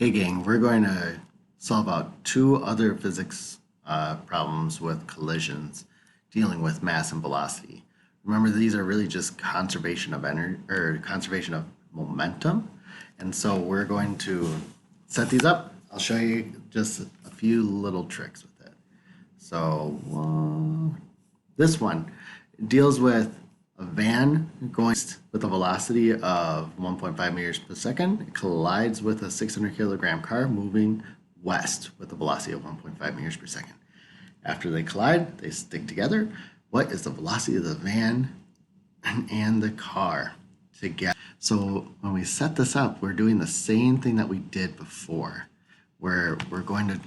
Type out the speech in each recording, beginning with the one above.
Hey gang, we're going to solve out two other physics problems with collisions dealing with mass and velocity. Remember, these are really just conservation of energy or conservation of momentum. And so we're going to set these up. I'll show you just a few little tricks with it. So this one deals with a van going with a velocity of 1.5 meters per second. It collides with a 600 kilogram car moving west with a velocity of 1.5 meters per second. After they collide, they stick together. What is the velocity of the van and the car together? So when we set this up, we're doing the same thing that we did before, where we're going to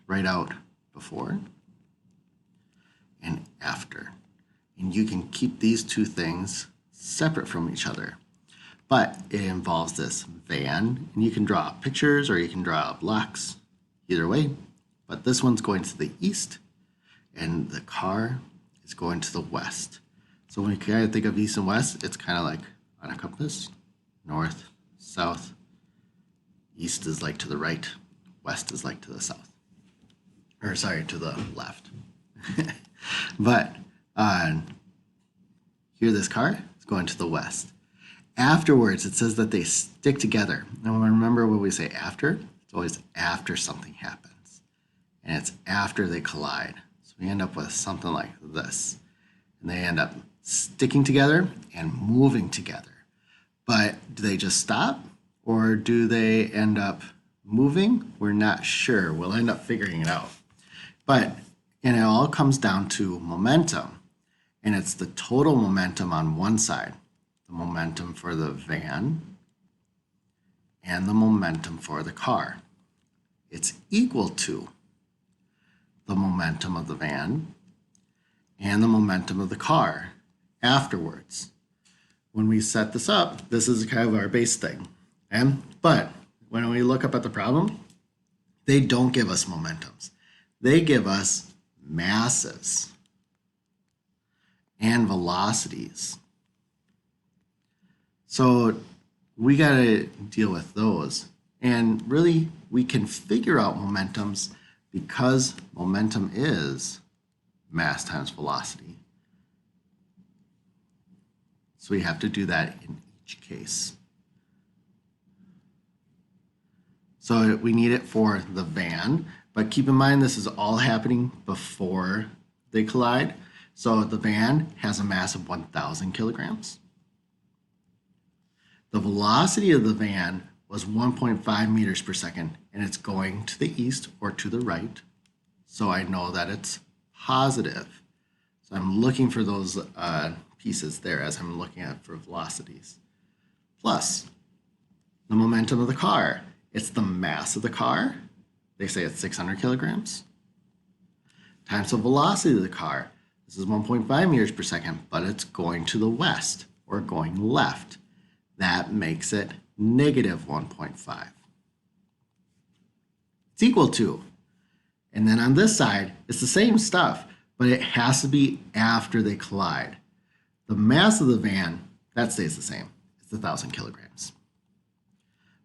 write out before and after. And you can keep these two things separate from each other. But it involves this van, and you can draw pictures or you can draw blocks, either way. But this one's going to the east, and the car is going to the west. So when you kind of think of east and west, it's kind of like on a compass, north, south. East is like to the right, west is like to the south. Or sorry, to the left. But here this car is going to the west. Afterwards, it says that they stick together. Now remember when we say after, it's always after something happens. And it's after they collide. So we end up with something like this. And they end up sticking together and moving together. But do they just stop? Or do they end up moving? We're not sure. We'll end up figuring it out. And it all comes down to momentum. And it's the total momentum on one side, the momentum for the van and the momentum for the car. It's equal to the momentum of the van and the momentum of the car afterwards. When we set this up, this is kind of our base thing. But when we look up at the problem, they don't give us momentums. They give us masses and velocities. So we got to deal with those. And really, we can figure out momentums because momentum is mass times velocity. So we have to do that in each case. So we need it for the van, but keep in mind this is all happening before they collide. So the van has a mass of 1,000 kilograms. The velocity of the van was 1.5 meters per second, and it's going to the east or to the right. So I know that it's positive. So I'm looking for those pieces there as I'm looking at for velocities. Plus the momentum of the car. It's the mass of the car. They say it's 600 kilograms. Times the velocity of the car. This is 1.5 meters per second, but it's going to the west or going left. That makes it negative 1.5. It's equal to. And then on this side, it's the same stuff, but it has to be after they collide. The mass of the van, that stays the same. It's 1,000 kilograms.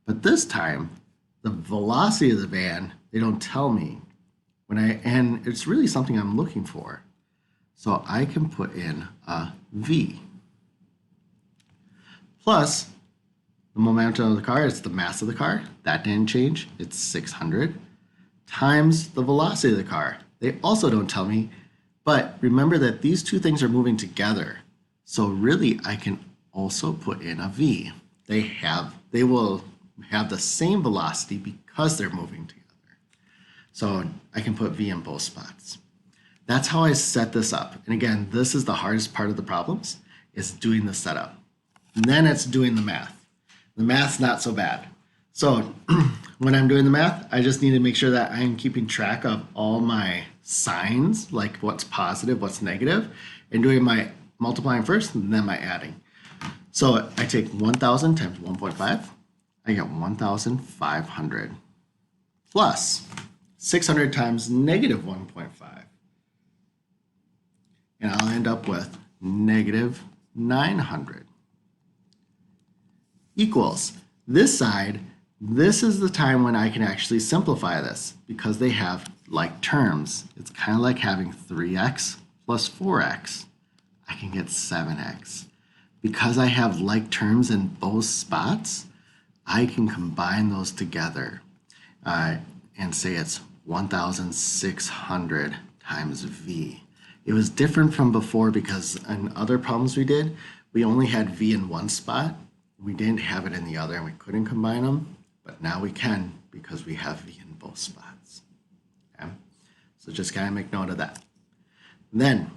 But this time, the velocity of the van, they don't tell me. And it's really something I'm looking for. So I can put in a V. Plus, the momentum of the car is the mass of the car. That didn't change. It's 600 times the velocity of the car. They also don't tell me, but remember that these two things are moving together. So really, I can also put in a V. They will have the same velocity because they're moving together. So I can put V in both spots. That's how I set this up. And again, this is the hardest part of the problems, is doing the setup. And then it's doing the math. The math's not so bad. So when I'm doing the math, I just need to make sure that I'm keeping track of all my signs, like what's positive, what's negative, and doing my multiplying first and then my adding. So I take 1,000 times 1.5. I get 1,500 plus 600 times negative 1.5. And I'll end up with negative 900 equals this side This is the time when I can actually simplify this because they have like terms. It's kind of like having 3x plus 4x. I can get 7x. Because I have like terms in both spots, I can combine those together and say it's 1,600 times v. It was different from before because in other problems we did, we only had v in one spot. We didn't have it in the other and we couldn't combine them, but now we can because we have v in both spots. Okay? So just kind of make note of that. Then,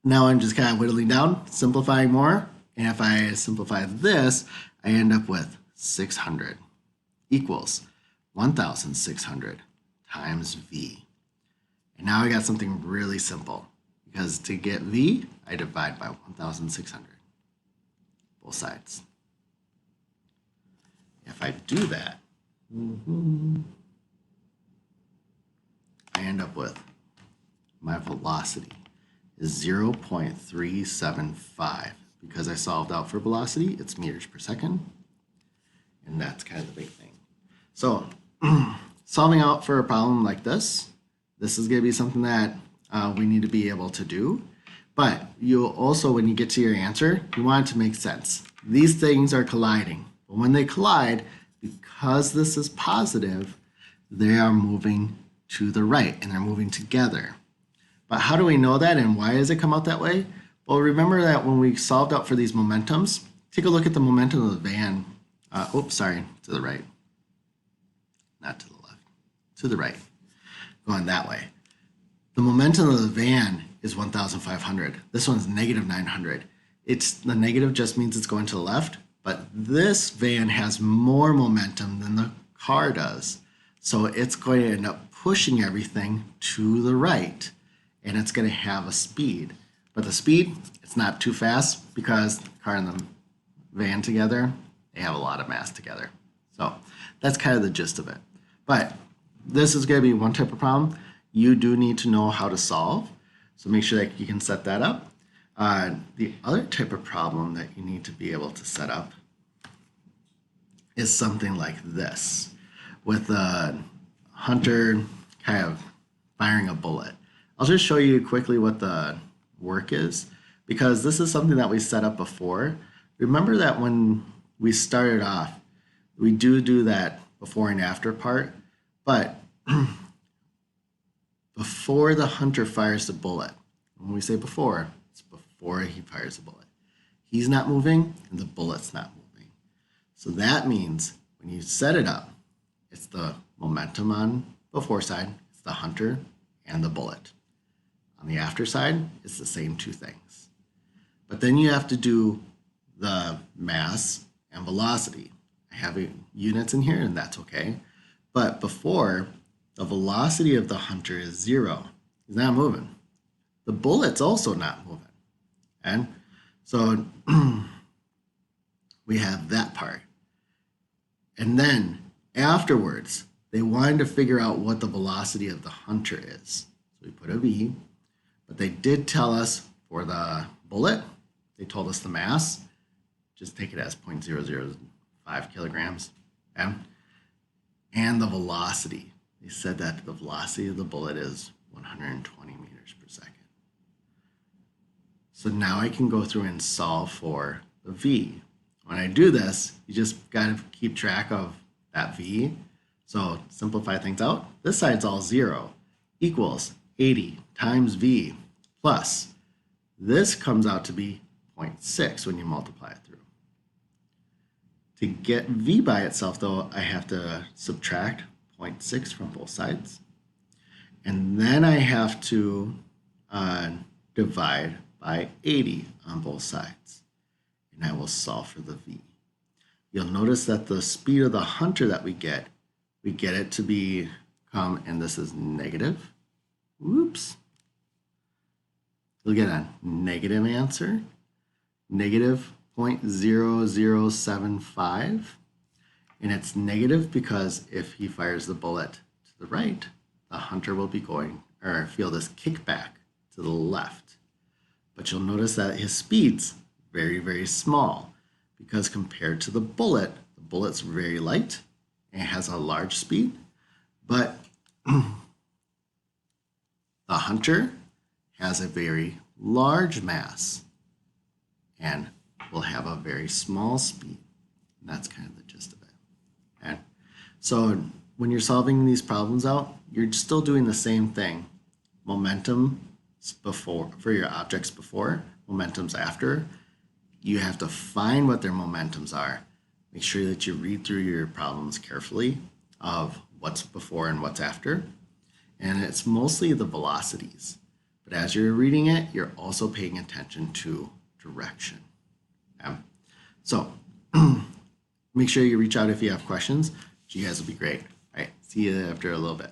now I'm just kind of whittling down, simplifying more. And if I simplify this, I end up with 600 equals 1,600 times v. And now I got something really simple because to get v, I divide by 1,600, both sides. If I do that, I end up with my velocity is 0.375. Because I solved out for velocity, it's meters per second. And that's kind of the big thing. So solving out for a problem like this is going to be something that we need to be able to do. But you also, when you get to your answer, you want it to make sense. These things are colliding. But when they collide, because this is positive, they are moving to the right and they're moving together. But how do we know that and why does it come out that way? Well, remember that when we solved out for these momentums, take a look at the momentum of the van. To the right. Not to the left, to the right, going that way. The momentum of the van is 1,500. This one's negative 900. The negative just means it's going to the left, but this van has more momentum than the car does. So it's going to end up pushing everything to the right, and it's going to have a speed. But the speed, it's not too fast because the car and the van together, they have a lot of mass together. So that's kind of the gist of it. But this is going to be one type of problem you do need to know how to solve. So make sure that you can set that up. The other type of problem that you need to be able to set up is something like this, with a hunter kind of firing a bullet. I'll just show you quickly what the work is, because this is something that we set up before. Remember that when we started off, we do that before and after part, but before the hunter fires the bullet, when we say before, it's before he fires the bullet. He's not moving and the bullet's not moving. So that means when you set it up, it's the momentum on before side, it's the hunter and the bullet. On the after side, it's the same two things. But then you have to do the mass and velocity. I have units in here and that's okay. But before, the velocity of the hunter is 0. He's not moving. The bullet's also not moving. And so we have that part. And then afterwards, they wanted to figure out what the velocity of the hunter is. So we put a V, but they did tell us for the bullet, they told us the mass, just take it as 0.005 kilograms, okay? And the velocity. They said that the velocity of the bullet is 120 meters per second. So now I can go through and solve for the V. When I do this, you just got to keep track of that V. So simplify things out. This side's all 0 equals 80 times V plus this comes out to be 0.6 when you multiply it through. To get V by itself, though, I have to subtract 0.6 from both sides. And then I have to divide by 80 on both sides. And I will solve for the V. You'll notice that the speed of the hunter that we get it to become, and this is negative. Whoops. You'll get a negative answer, negative 0.0075. And it's negative because if he fires the bullet to the right, the hunter will be going, or feel this kickback to the left. But you'll notice that his speed's very, very small because compared to the bullet's bullet's very light and it has a large speed, but the hunter has a very large mass and will have a very small speed. And that's kind of the gist of it. Okay? So when you're solving these problems out, you're still doing the same thing. Momentum before for your objects before, momentums after. You have to find what their momentums are. Make sure that you read through your problems carefully of what's before and what's after. And it's mostly the velocities. But as you're reading it, you're also paying attention to direction. Okay? So make sure you reach out if you have questions. You guys will be great. All right, see you after a little bit.